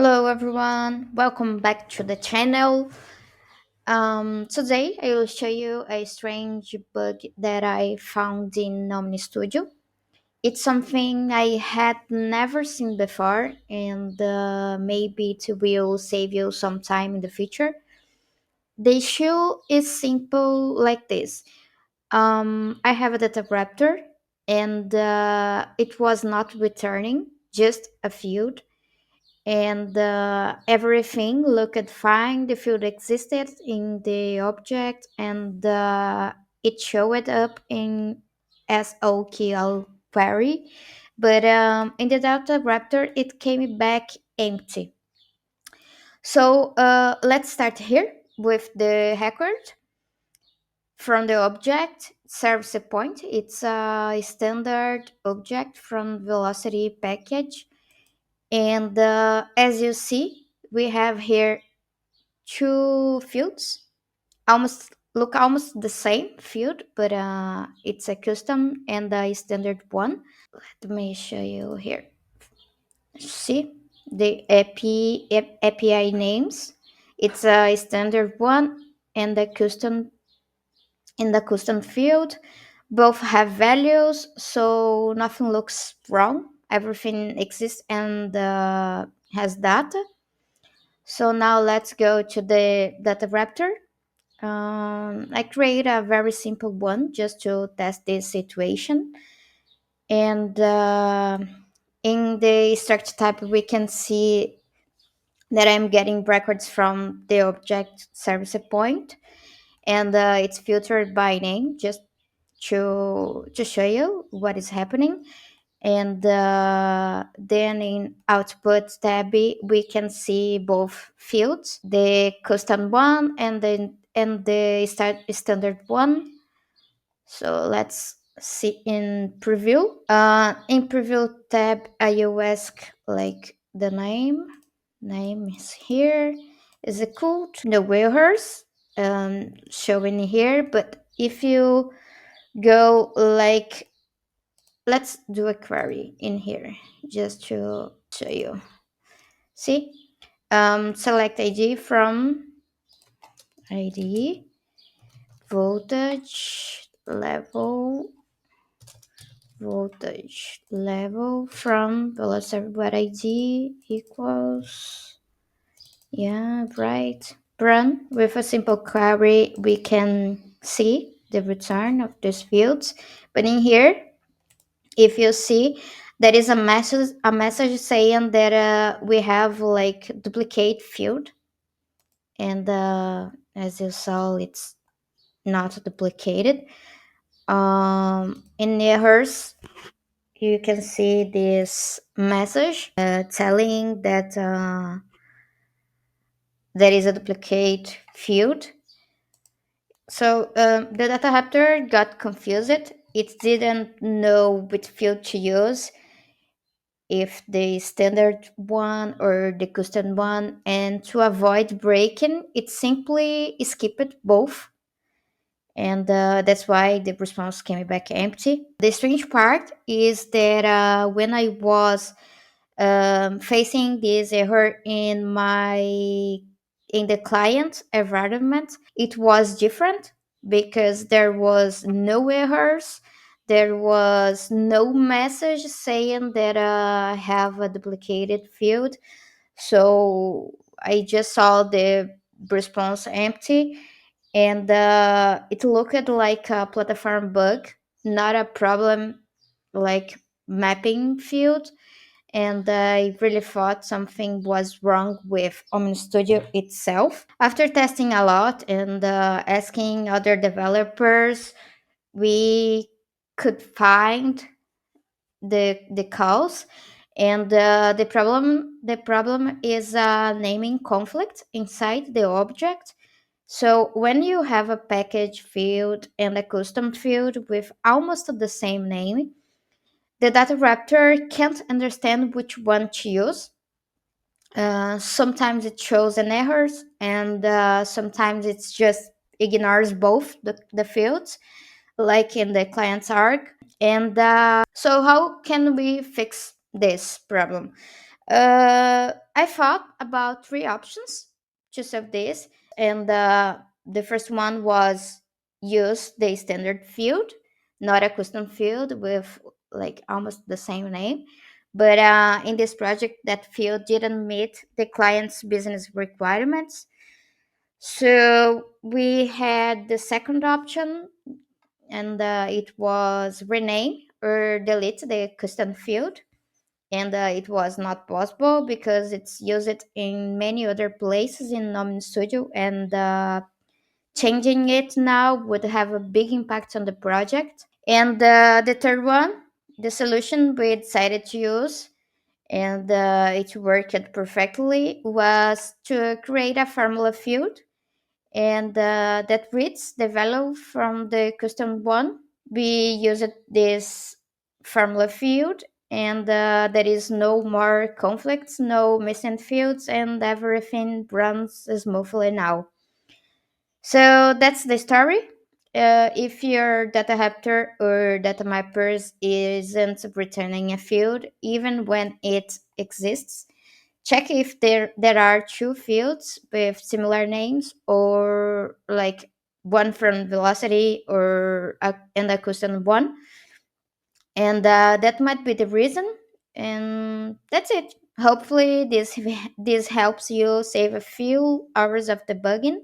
Hello everyone, welcome back to the channel. Today I will show you a strange bug that I found in OmniStudio. It's something I had never seen before, and maybe it will save you some time in the future. The issue is simple like this. I have a DataRaptor, and it was not returning, just a field, and everything looked fine. The field existed in the object, and it showed up in SOQL query, but in the data raptor it came back empty. So let's start here with the record from the object serves a point. It's a standard object from Vlocity package. And as you see, we have here two fields, almost the same field, but it's a custom and a standard one. Let me show you here. See the API names. It's a standard one and the custom in the custom field. Both have values, so nothing looks wrong. Everything exists and has data. So now let's go to the DataRaptor. I create a very simple one just to test this situation. And in the structure type, we can see that I'm getting records from the object service point, and it's filtered by name just to show you what is happening. And then in output tab we can see both fields, the custom one and the standard one. So let's see in preview. In preview tab I will ask like the name is here, is it cool the warehouse showing here. But if you go like, let's do a query in here just to show you. See, select ID from ID, voltage level, from velocity what ID equals, yeah, right. Run with a simple query, we can see the return of these fields. But in here, if you see, there is a message saying that we have like duplicate field, and as you saw, it's not duplicated. In errors, you can see this message telling that there is a duplicate field. So the data raptor got confused. It didn't know which field to use, if the standard one or the custom one, and to avoid breaking it simply skipped both, and that's why the response came back empty. The strange part is that when I was facing this error in the client environment, it was different because there was no errors, there was no message saying that I have a duplicated field. So I just saw the response empty, and it looked like a platform bug, not a problem like mapping field. And I really thought something was wrong with OmniStudio itself. After testing a lot and asking other developers, we could find the cause. And the problem is a naming conflict inside the object. So when you have a package field and a custom field with almost the same name, the data raptor can't understand which one to use. Sometimes it shows an errors, and sometimes it just ignores both the fields, like in the client's arc. And so how can we fix this problem? I thought about three options to solve this, and the first one was use the standard field, not a custom field with like almost the same name. But in this project, that field didn't meet the client's business requirements. So we had the second option, and it was rename or delete the custom field. And it was not possible because it's used in many other places in OmniStudio, and changing it now would have a big impact on the project. And the third one, the solution we decided to use, and it worked perfectly, was to create a formula field, and that reads the value from the custom one. We used this formula field, and there is no more conflicts, no missing fields, and everything runs smoothly now. So that's the story. If your DataRaptor or DataMappers isn't returning a field, even when it exists, check if there are two fields with similar names, or like one from Vlocity and a custom one, and that might be the reason. And that's it. Hopefully, this helps you save a few hours of debugging